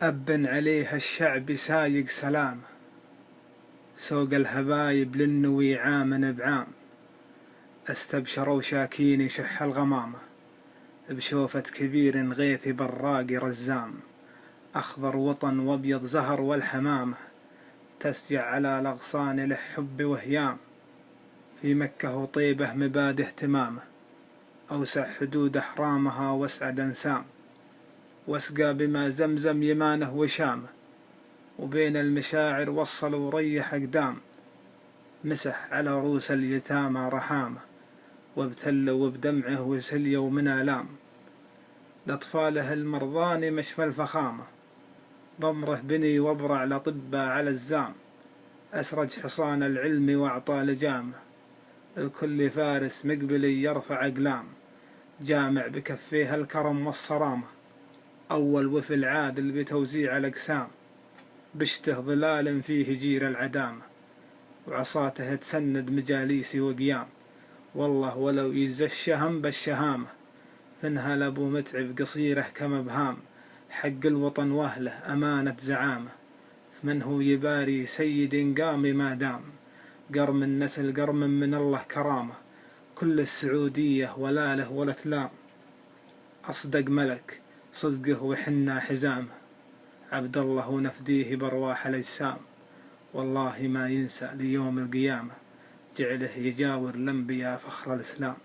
أبن عليها الشعب سايق سلامه، سوق الهبايب للنوي عام بعام، استبشروا شاكين شح الغمامة، بشوفة كبير غيثي براقي رزام، أخضر وطن وابيض زهر والحمامة، تسجع على الأغصان لحب وهيام، في مكة وطيبة مباد اهتمامه، أوسع حدود أحرامها واسعد أنسام، واسقى بما زمزم يمانه وشامه، وبين المشاعر وصل وريح أقدام، مسح على روس اليتامى رحامه، وابتلوا بدمعه وسليوا من آلام، لأطفاله المرضان مشفى الفخامة، ضمره بني وابرع لطبا على الزام، أسرج حصان العلم وأعطى لجامه، الكل فارس مقبلي يرفع أقلام، جامع بكفيه الكرم والصرامة، أول وفي العادل بتوزيع الأقسام، بشته ظلال فيه جير العدامة، وعصاته تسند مجاليسي وقيام، والله ولو يز الشهم بالشهامة، فانهل أبو متعب قصيره كمبهام، حق الوطن واهله أمانة زعامة، فمن هو يباري سيد قام ما دام، قرم النسل قرم من الله كرامة، كل السعودية ولا له ولا تلام، أصدق ملك صدقه وحنا حزامه، عبد الله ونفديه برواح الأجسام، والله ما ينسى ليوم القيامة، جعله يجاور الأنبياء فخر الإسلام.